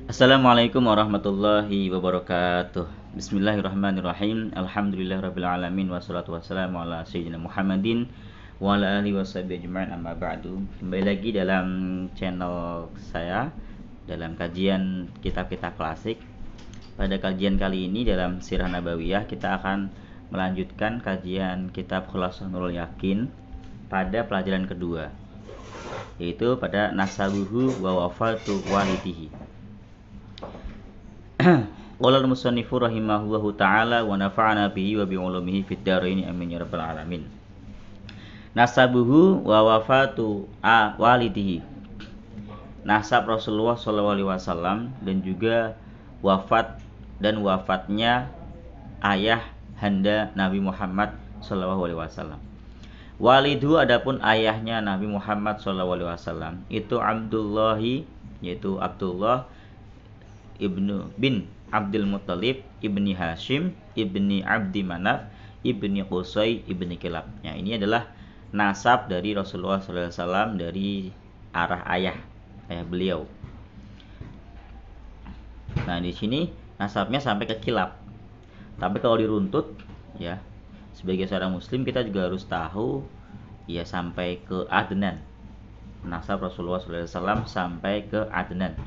Assalamualaikum warahmatullahi wabarakatuh. Bismillahirrahmanirrahim. Alhamdulillahirabbil alamin wassalatu wassalamu ala sayyidina Muhammadin wa ala alihi washabihi ajma'in amma ba'du. Kembali lagi dalam channel saya dalam kajian kitab-kitab klasik. Pada kajian kali ini dalam Sirah Nabawiyah kita akan melanjutkan kajian kitab Khulasah Nurul Yakin pada pelajaran kedua, yaitu pada nasabuhu wa wafatu walidihi. Qala al-musannifu rahimahullahu ta'ala wa nafa'ana bihi wa bi ulumihi fid dharain amin ya rabbal alamin. Nasabuhu wa wafatu walidihi. Nasab Rasulullah sallallahu alaihi wasallam dan juga wafatnya ayah handa Nabi Muhammad sallallahu alaihi wasallam. Walidu adapun ayahnya Nabi Muhammad sallallahu alaihi wasallam itu Abdullahi, yaitu Abdullah ibnu bin Abdul Muttalib ibni Hashim ibni Abdi Manaf ibni Qusay ibni Kilab. Ya, ini adalah nasab dari Rasulullah SAW dari arah ayah beliau. Nah, di sini nasabnya sampai ke Kilab. Tapi kalau diruntut, ya, sebagai seorang muslim kita juga harus tahu ya sampai ke Adnan. Nasab Rasulullah SAW sampai ke Adnan.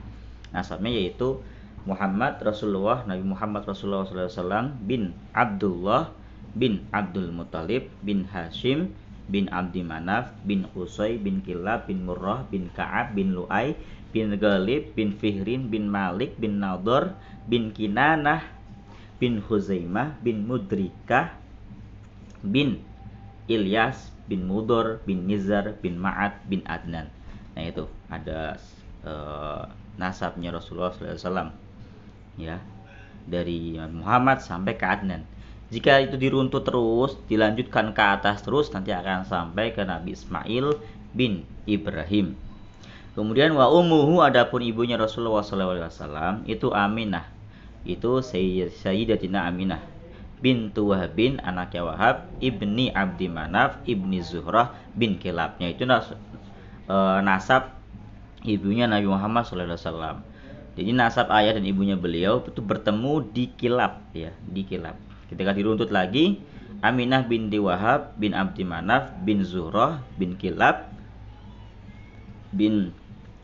Nasabnya yaitu Muhammad Rasulullah, Nabi Muhammad Rasulullah SAW bin Abdullah bin Abdul Muttalib bin Hashim bin Abdi Manaf bin Qusay bin Kilab bin Murrah bin Ka'ab bin Lu'ay bin Ghalib bin Fihrin bin Malik bin Nador bin Kinanah bin Huzaimah bin Mudrikah bin Ilyas bin Mudor bin Nizar bin Ma'ad bin Adnan. Nah, itu ada nasabnya Rasulullah SAW, ya, dari Muhammad sampai ke Adnan. Jika itu diruntut terus, dilanjutkan ke atas terus, nanti akan sampai ke Nabi Ismail bin Ibrahim. Kemudian wa ummuhu adapun ibunya Rasulullah SAW itu Aminah, itu Sayyidatina Aminah bintu Wahabin, anaknya Wahab ibni Abdi Manaf ibni Zuhrah bin Kilabnya itu nasab ibunya Nabi Muhammad SAW. Jadi nasab ayah dan ibunya beliau itu bertemu di Kilab, ya, di Kilab. Ketika diruntut lagi, Aminah binti Wahab bin Abdi Manaf bin Zuhrah bin Kilab bin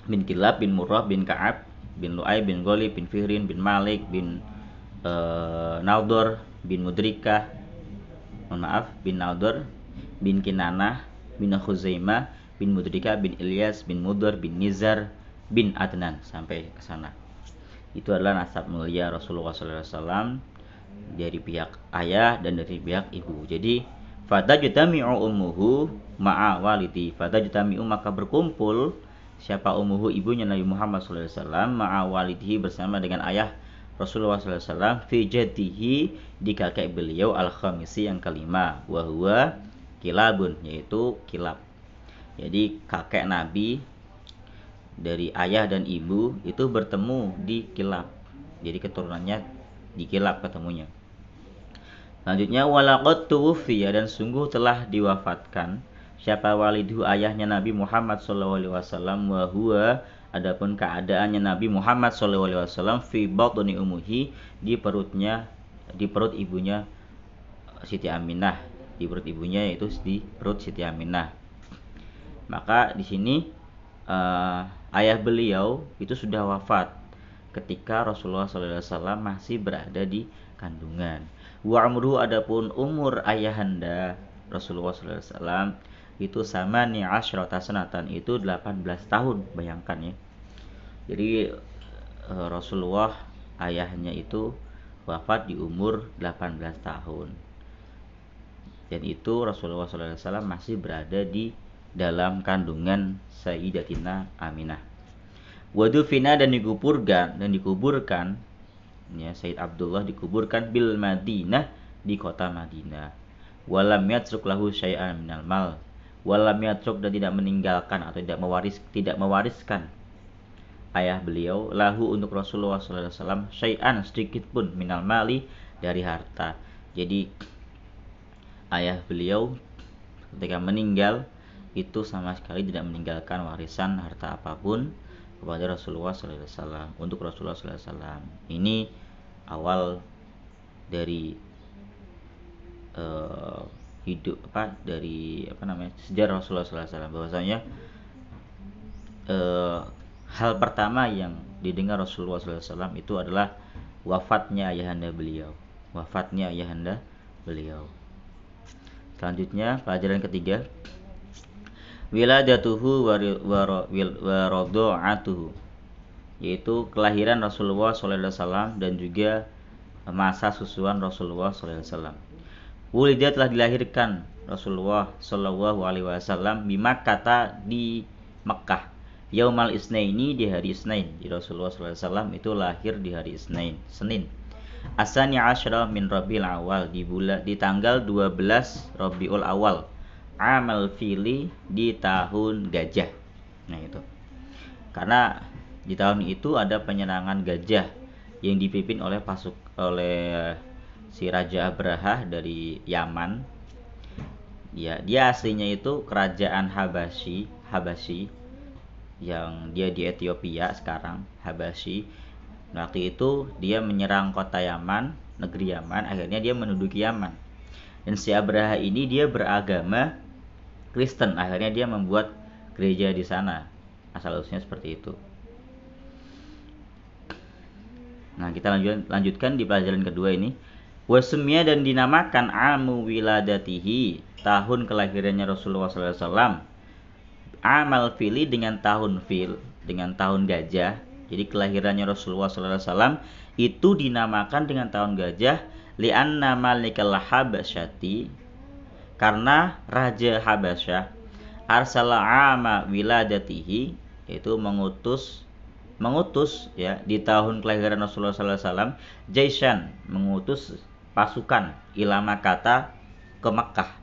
Kilab bin Murrah bin Ka'ab bin Lu'ay bin Ghalib bin Fihrin bin Malik bin Naudor bin Mudrikah, bin Naudor bin Kinanah bin Khuzaimah bin Mudrikah bin Ilyas bin Mudor bin Nizar bin Adnan sampai ke sana. Itu adalah nasab mulia Rasulullah SAW dari pihak ayah dan dari pihak ibu. Jadi fatajtami'u ummuhu ma'a walidi, fatajtami'u maka berkumpul siapa ummuhu ibunya Nabi Muhammad SAW ma'a walidihi bersama dengan ayah Rasulullah SAW fi jaddihi di kakek beliau al-khamisi yang kelima, wa huwa Kilabun, yaitu Kilab. Jadi kakek Nabi dari ayah dan ibu itu bertemu di Kilab. Jadi keturunannya di Kilab ketemunya. Selanjutnya walaqad tuwfiya dan sungguh telah diwafatkan siapa walidu ayahnya Nabi Muhammad SAW, wa huwa adapun keadaannya Nabi Muhammad SAW fi batni ummuhi di perut ibunya Siti Aminah, di perut ibunya yaitu di perut Siti Aminah. Maka di sini ayah beliau itu sudah wafat ketika Rasulullah SAW masih berada di kandungan. Wa umruhu adapun umur ayahanda Rasulullah SAW itu sama ni asyrata sanatan, itu 18 tahun, bayangkan ya. Jadi Rasulullah ayahnya itu wafat di umur 18 tahun. Dan itu Rasulullah SAW masih berada di dalam kandungan Sayyidatina Aminah. Wadufina dan dikuburkan ya, Sayyid Abdullah dikuburkan bil Madinah, di kota Madinah. Walam yatruk lahu syai'an minal mal, walam yatruk dan tidak meninggalkan atau tidak mewariskan ayah beliau lahu untuk Rasulullah SAW syai'an sedikit pun minal mali dari harta. Jadi ayah beliau ketika meninggal itu sama sekali tidak meninggalkan warisan harta apapun kepada Rasulullah sallallahu alaihi wasallam, untuk Rasulullah sallallahu alaihi wasallam. Ini awal dari hidup dari sejarah Rasulullah sallallahu alaihi wasallam, bahwasanya hal pertama yang didengar Rasulullah sallallahu alaihi wasallam itu adalah wafatnya ayahanda beliau. Selanjutnya pelajaran ketiga, wiladatuhu wa radha'atuhu, yaitu kelahiran Rasulullah sallallahu alaihi wasallam dan juga masa susuan Rasulullah sallallahu alaihi wasallam. Wulida telah dilahirkan Rasulullah sallallahu alaihi wasallam di Makkah, di Mekah. Yaumal Isnaini, di hari Isnin. Jadi Rasulullah sallallahu alaihi wasallam itu lahir di hari Senin. Asani asyra min Rabiul Awal, di tanggal 12 Rabiul Awal. Amal fili, di tahun gajah. Nah itu. Karena di tahun itu ada penyerangan gajah yang dipimpin oleh si Raja Abraha dari Yaman. Ya, dia aslinya itu kerajaan Habasyi yang dia di Ethiopia sekarang, Habasyi. Waktu itu dia menyerang kota Yaman, negeri Yaman, akhirnya dia menduduki Yaman. Dan si Abraha ini dia beragama Kristen, akhirnya dia membuat gereja di sana. Asal-usulnya seperti itu. Nah, kita lanjutkan di pelajaran kedua ini. Wasumia, dan dinamakan amu wiladatihi, tahun kelahirannya Rasulullah SAW. Amal fili, dengan tahun fil, dengan tahun gajah. Jadi kelahirannya Rasulullah SAW itu dinamakan dengan tahun gajah, li'anna malikal habasyati, karena Raja Habasyah arsala ama wiladatihi, yaitu mengutus ya di tahun kelahiran Rasulullah SAW, jaisan, mengutus pasukan ila Makkah, ke Makkah,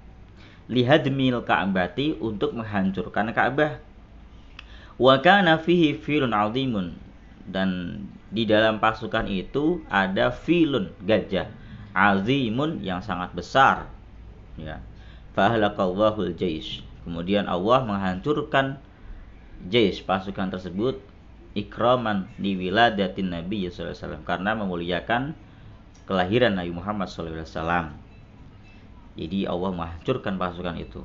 lihadmil Ka'bati, untuk menghancurkan Ka'bah. Wa kana fihi filun 'azimun, dan di dalam pasukan itu ada filun, gajah, azimun, yang sangat besar, ya. Fa ahlaqallahu al-jaish, kemudian Allah menghancurkan jaish, pasukan tersebut, ikraman di wiladatin Nabi sallallahu alaihi wasallam, karena memuliakan kelahiran Nabi Muhammad sallallahu alaihi wasallam. Jadi Allah menghancurkan pasukan itu.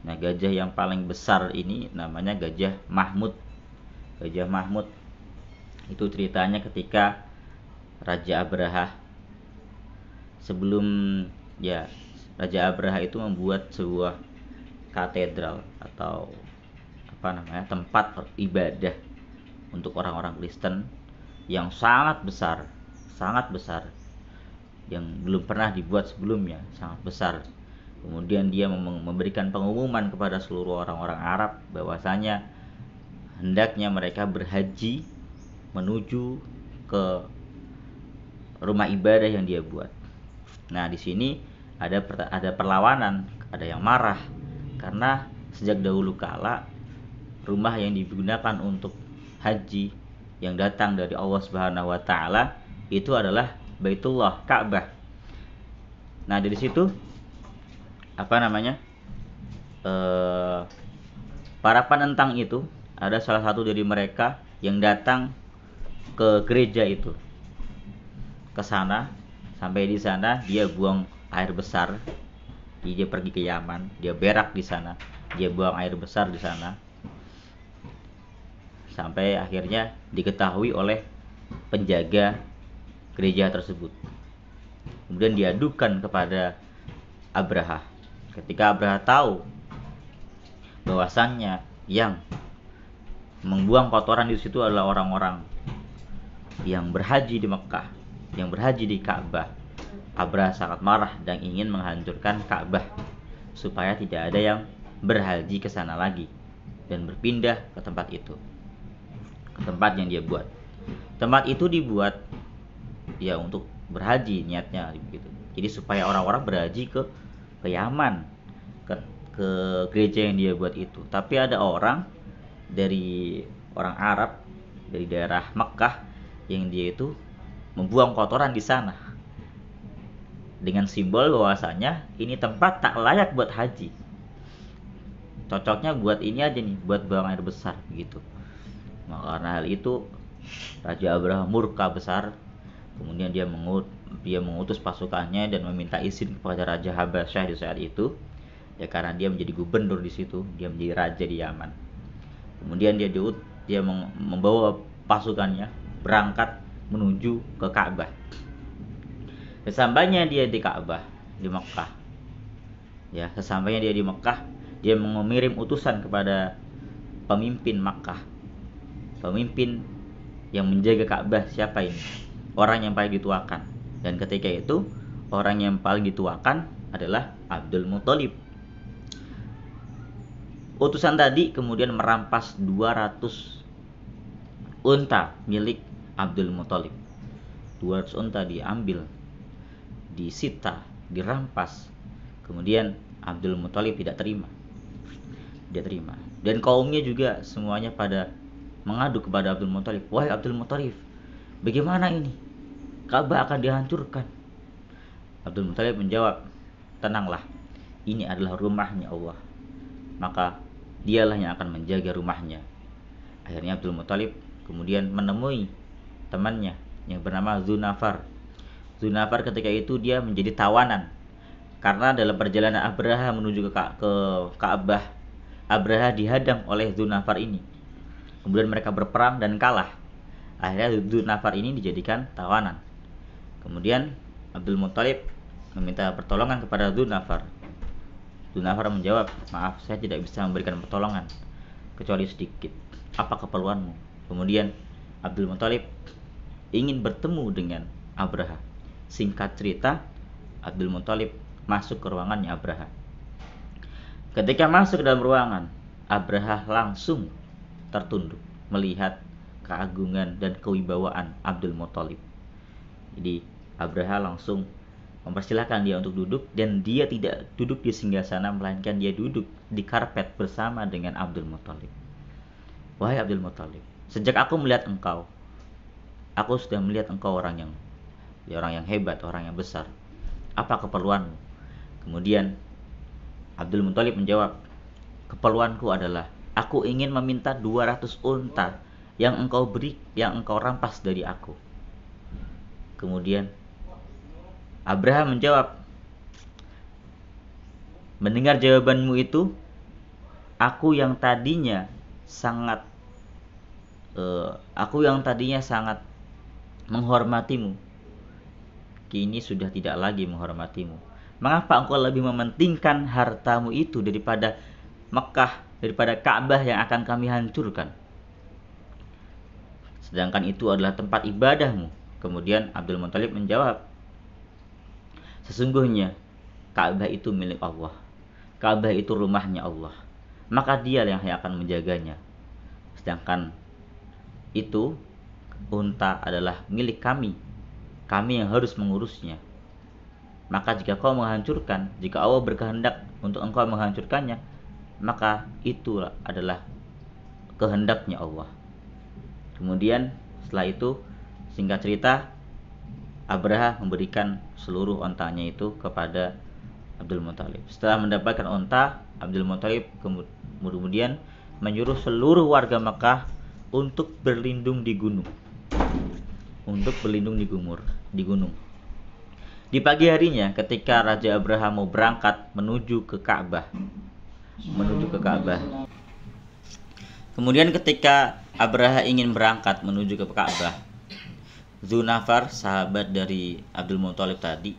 Nah, gajah yang paling besar ini namanya Gajah Mahmud. Itu ceritanya ketika Raja Abraha Raja Abraha itu membuat sebuah katedral atau tempat ibadah untuk orang-orang Kristen yang sangat besar, yang belum pernah dibuat sebelumnya, sangat besar. Kemudian dia memberikan pengumuman kepada seluruh orang-orang Arab bahwasanya hendaknya mereka berhaji menuju ke rumah ibadah yang dia buat. Nah, di sini ada perlawanan, ada yang marah karena sejak dahulu kala rumah yang digunakan untuk haji yang datang dari Allah Subhanahu wa taala itu adalah Baitullah, Ka'bah. Nah, dari situ para penentang itu, ada salah satu dari mereka yang datang ke gereja itu, ke sana. Sampai di sana dia buang air besar. Dia pergi ke Yaman, dia berak di sana, dia buang air besar di sana. Sampai akhirnya diketahui oleh penjaga gereja tersebut. Kemudian diadukan kepada Abraha. Ketika Abraha tahu bahwasannya yang membuang kotoran di situ adalah orang-orang yang berhaji di Mekah, yang berhaji di Ka'bah, Abraha sangat marah dan ingin menghancurkan Ka'bah supaya tidak ada yang berhaji ke sana lagi dan berpindah ke tempat itu, ke tempat yang dia buat. Tempat itu dibuat ya untuk berhaji, niatnya begitu. Jadi supaya orang-orang berhaji ke Yaman, ke gereja yang dia buat itu. Tapi ada orang Arab dari daerah Mekah yang dia itu membuang kotoran di sana dengan simbol bahwasanya ini tempat tak layak buat haji. Cocoknya buat ini aja nih, buat buang air besar begitu. Maka karena hal itu Raja Abraha murka besar. Kemudian dia mengutus pasukannya dan meminta izin kepada Raja Habasyah di saat itu. Ya karena dia menjadi gubernur di situ, dia menjadi raja di Yaman. Kemudian dia membawa pasukannya berangkat menuju ke Ka'bah. Sesampainya dia di Ka'bah di Mekah. Ya, sesampainya dia di Mekah, dia mengirim utusan kepada pemimpin Makkah. Pemimpin yang menjaga Ka'bah siapa ini? Orang yang paling dituakan. Dan ketika itu orang yang paling dituakan adalah Abdul Muthalib. Utusan tadi kemudian merampas 200 unta milik Abdul Muthalib. 200 unta diambil, disita, dirampas. Kemudian Abdul Muthalib tidak terima. Dan kaumnya juga semuanya pada mengadu kepada Abdul Muthalib. Wahai Abdul Muthalib, bagaimana ini? Ka'bah akan dihancurkan. Abdul Muthalib menjawab, tenanglah, ini adalah rumahnya Allah, maka dialah yang akan menjaga rumahnya. Akhirnya Abdul Muthalib kemudian menemui temannya yang bernama Dzunafar. Dzunafar ketika itu dia menjadi tawanan karena dalam perjalanan Abraha menuju ke Ka'bah, Abraha dihadang oleh Dzunafar ini. Kemudian mereka berperang dan kalah. Akhirnya Dzunafar ini dijadikan tawanan. Kemudian Abdul Muthalib meminta pertolongan kepada Dzunafar. Dzunafar menjawab, maaf, saya tidak bisa memberikan pertolongan kecuali sedikit. Apa keperluanmu? Kemudian Abdul Muthalib ingin bertemu dengan Abraha. Singkat cerita, Abdul Muthalib masuk ke ruangannya Abraha. Ketika masuk ke dalam ruangan, Abraha langsung tertunduk melihat keagungan dan kewibawaan Abdul Muthalib. Jadi Abraha langsung mempersilahkan dia untuk duduk, dan dia tidak duduk di singgasana, melainkan dia duduk di karpet bersama dengan Abdul Muthalib. Wahai Abdul Muthalib, sejak aku melihat engkau, aku sudah melihat engkau orang yang hebat, orang yang besar. Apa keperluanmu? Kemudian Abdul Muthalib menjawab, keperluanku adalah aku ingin meminta 200 unta yang engkau rampas dari aku. Kemudian Abraha menjawab, mendengar jawabanmu itu, aku yang tadinya sangat menghormatimu, kini sudah tidak lagi menghormatimu. Mengapa engkau lebih mementingkan hartamu itu daripada Mekah, daripada Ka'bah yang akan kami hancurkan? Sedangkan itu adalah tempat ibadahmu. Kemudian Abdul Muthalib menjawab, sesungguhnya Ka'bah itu milik Allah. Ka'bah itu rumahnya Allah. Maka dia yang akan menjaganya. Sedangkan itu unta adalah milik kami. Kami yang harus mengurusnya. Maka jika kau menghancurkan, jika Allah berkehendak untuk engkau menghancurkannya, maka itu adalah kehendaknya Allah. Kemudian setelah itu, singkat cerita, Abraha memberikan seluruh ontanya itu kepada Abdul Muthalib. Setelah mendapatkan onta, Abdul Muthalib kemudian menyuruh seluruh warga Mekah untuk berlindung di gunung. Di gunung. Di pagi harinya, ketika Raja Abraha mau berangkat menuju ke Ka'bah. Kemudian ketika Abraha ingin berangkat menuju ke Ka'bah, Dzunafar, sahabat dari Abdul Muthalib tadi,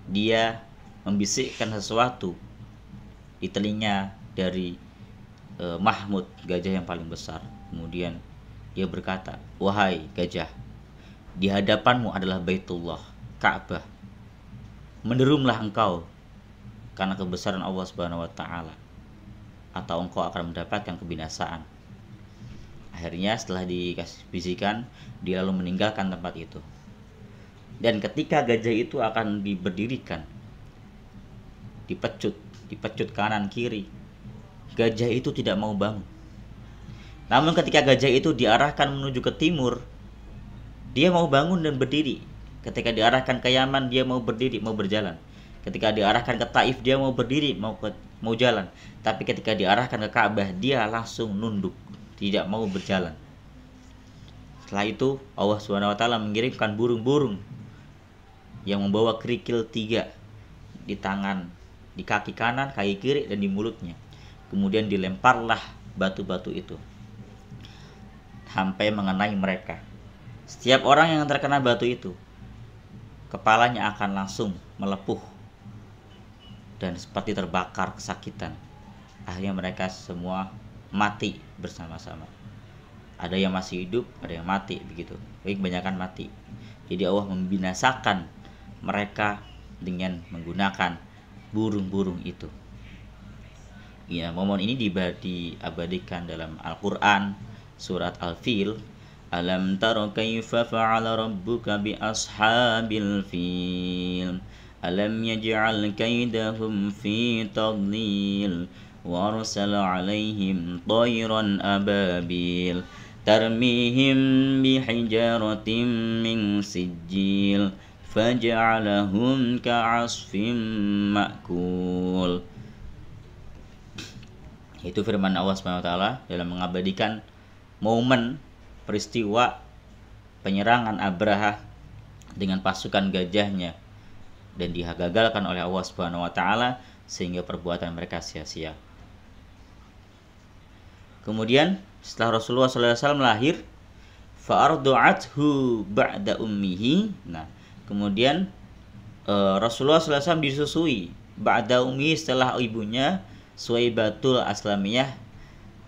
dia membisikkan sesuatu di telinga dari Mahmud, gajah yang paling besar. Kemudian dia berkata, wahai gajah, di hadapanmu adalah Baitullah, Ka'bah. Menderumlah engkau karena kebesaran Allah Subhanahu wa taala, atau engkau akan mendapatkan kebinasaan. Akhirnya setelah dikasih bisikan, dia lalu meninggalkan tempat itu. Dan ketika gajah itu akan berdirikan, dipecut kanan kiri, gajah itu tidak mau bangun. Namun ketika gajah itu diarahkan menuju ke timur, dia mau bangun dan berdiri. Ketika diarahkan ke Yaman, dia mau berdiri, mau berjalan. Ketika diarahkan ke Taif, dia mau berdiri, mau jalan. Tapi ketika diarahkan ke Ka'bah, dia langsung nunduk tidak mau berjalan. Setelah itu Allah SWT mengirimkan burung-burung yang membawa kerikil 3 di tangan, di kaki kanan, kaki kiri, dan di mulutnya. Kemudian dilemparlah batu-batu itu sampai mengenai mereka. Setiap orang yang terkena batu itu, kepalanya akan langsung melepuh dan seperti terbakar kesakitan. Akhirnya mereka semua mati bersama-sama. Ada yang masih hidup, ada yang mati begitu. Tapi kebanyakan mati. Jadi Allah membinasakan mereka dengan menggunakan burung-burung itu. Ya, momen ini diabadikan dalam Al-Qur'an surat Al-Fil. Alam tara kaifa fa'ala rabbuka bi ashabil fil. Alam yaj'al kaidahum fi tadlil. Wa arsala 'alaihim tayran ababil. Tarmihim bihijaratin min sijil. Faja'alahum ka'asfim ma'kul. Itu firman Allah SWT dalam mengabadikan momen peristiwa penyerangan Abraha dengan pasukan gajahnya dan digagalkan oleh Allah SWT sehingga perbuatan mereka sia-sia. Kemudian setelah Rasulullah SAW lahir, fa'ardu'athu ba'da ummihi. Nah, kemudian Rasulullah SAW disusui ba'da ummihi, setelah ibunya Suwaibatul Aslamiyah,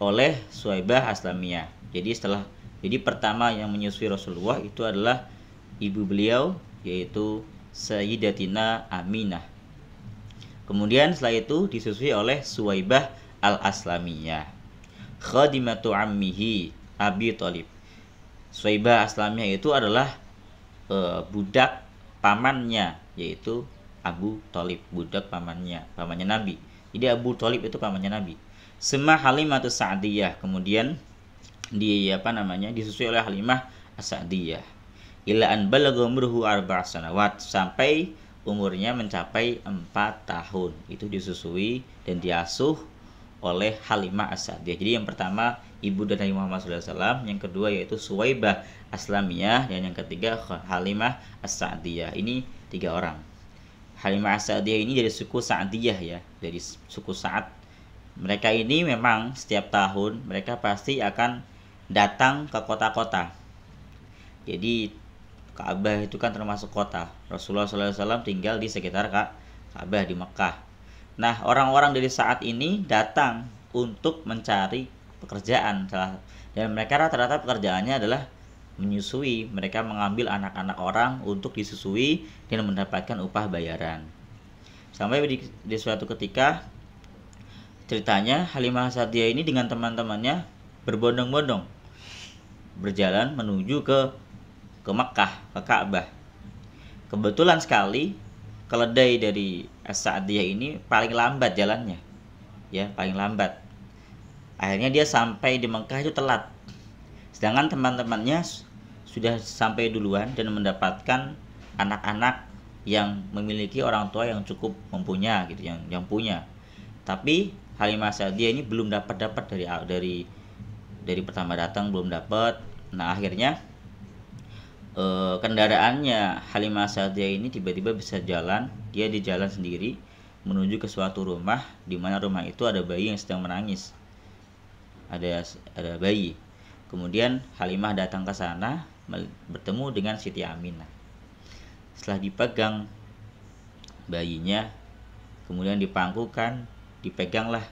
oleh Suwaibah Aslamiyah. Jadi pertama yang menyusui Rasulullah itu adalah ibu beliau, yaitu Sayyidatina Aminah. Kemudian setelah itu disusui oleh Suwaibah Al-Aslamiyah, khadimatu ammihi Abi Thalib. Suwaibah Aslamiyah itu adalah budak pamannya, yaitu Abu Thalib, budak pamannya Nabi. Jadi Abu Thalib itu pamannya Nabi. Sema Halimatus Sa'diyah, kemudian disusui oleh Halimah As-Sa'diyah. Ila an balagha umruhu 4 sanawat, sampai umurnya mencapai 4 tahun. Itu disusui dan diasuh oleh Halimah As-Sa'diyah. Jadi yang pertama ibu dari Muhammad SAW, yang kedua yaitu Suwaibah Aslamiyah, dan yang ketiga Halimah As-Sa'diyah. Ini 3 orang. Halimah As-Sa'diyah ini dari suku Sa'diyah, ya, dari suku Sa'ad. Mereka ini memang setiap tahun mereka pasti akan datang ke kota-kota. Jadi Ka'bah itu kan termasuk kota. Rasulullah SAW tinggal di sekitar Ka'bah di Mekah. Nah, orang-orang dari Sa'ad ini datang untuk mencari pekerjaan, dan mereka rata-rata pekerjaannya adalah menyusui. Mereka mengambil anak-anak orang untuk disusui dan mendapatkan upah bayaran. Sampai di suatu ketika, ceritanya Halimah As-Sa'diyah ini dengan teman-temannya berbondong-bondong berjalan menuju ke Mekah, ke Ka'bah. Kebetulan sekali keledai dari As-Sa'diyah ini paling lambat jalannya, ya, paling lambat. Akhirnya dia sampai di Mekah itu telat. Sedangkan teman-temannya sudah sampai duluan dan mendapatkan anak-anak yang memiliki orang tua yang cukup mempunyai, gitu, yang punya. Tapi Halimah As-Sa'diyah ini belum dapat dari pertama datang, belum dapat. Nah, akhirnya kendaraannya Halimah As-Sa'diyah ini tiba-tiba bisa jalan. Dia di jalan sendiri menuju ke suatu rumah, di mana rumah itu ada bayi yang sedang menangis. Ada bayi. Kemudian Halimah datang ke sana bertemu dengan Siti Aminah. Setelah dipegang bayinya, kemudian dipangkukan, dipeganglah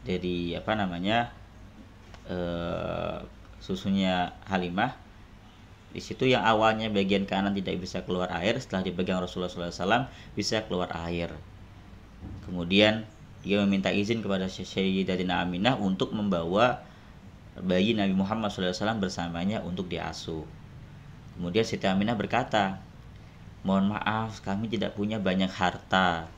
dari susunya Halimah. Di situ yang awalnya bagian kanan tidak bisa keluar air, setelah dipegang Rasulullah SAW bisa keluar air. Kemudian dia meminta izin kepada Sayyidatina Aminah untuk membawa bayi Nabi Muhammad SAW bersamanya untuk diasuh. Kemudian Siti Aminah berkata, mohon maaf, kami tidak punya banyak harta.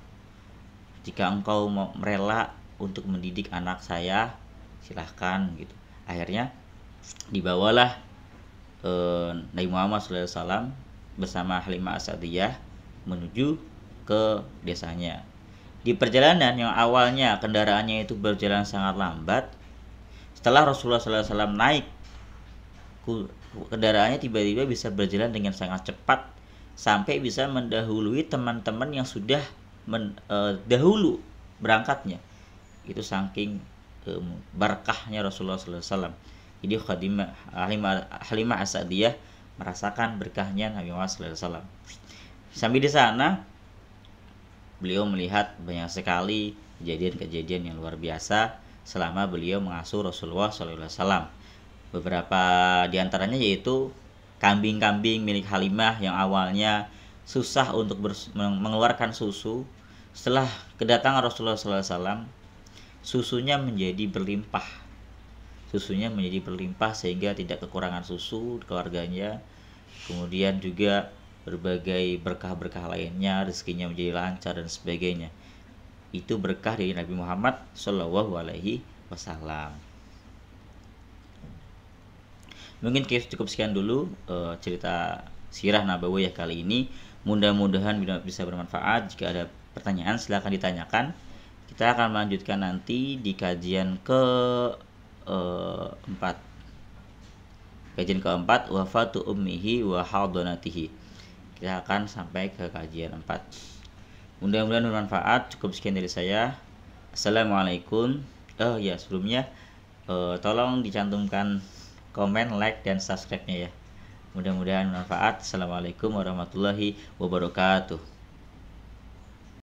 Jika engkau mau rela untuk mendidik anak saya, silahkan, gitu. Akhirnya dibawalah Nabi Muhammad SAW bersama Halimah As-Sa'diyah menuju ke desanya. Di perjalanan yang awalnya kendaraannya itu berjalan sangat lambat, Setelah Rasulullah SAW naik kendaraannya, tiba-tiba bisa berjalan dengan sangat cepat sampai bisa mendahului teman-teman yang sudah dahulu berangkatnya. Itu saking berkahnya Rasulullah SAW. Jadi Halimah As-Sa'diyah merasakan berkahnya Nabi Muhammad SAW. Sampai di sana beliau melihat banyak sekali kejadian-kejadian yang luar biasa selama beliau mengasuh Rasulullah SAW. Beberapa diantaranya yaitu kambing-kambing milik Halimah yang awalnya susah untuk mengeluarkan susu. Setelah kedatangan Rasulullah SAW, susunya menjadi berlimpah sehingga tidak kekurangan susu keluarganya. Kemudian juga berbagai berkah-berkah lainnya, rezekinya menjadi lancar dan sebagainya. Itu berkah dari Nabi Muhammad SAW. Mungkin cukup sekian dulu cerita sirah nabawiyah kali ini. Mudah-mudahan bisa bermanfaat. Jika ada pertanyaan silahkan ditanyakan. Kita akan melanjutkan nanti di kajian keempat. Kajian keempat, wafatu ummihi wa hadanatihi. Kita akan sampai ke kajian 4. Mudah-mudahan bermanfaat. Cukup sekian dari saya. Assalamualaikum. Sebelumnya tolong dicantumkan komen, like, dan subscribe-nya ya. Mudah-mudahan bermanfaat. Assalamualaikum warahmatullahi wabarakatuh.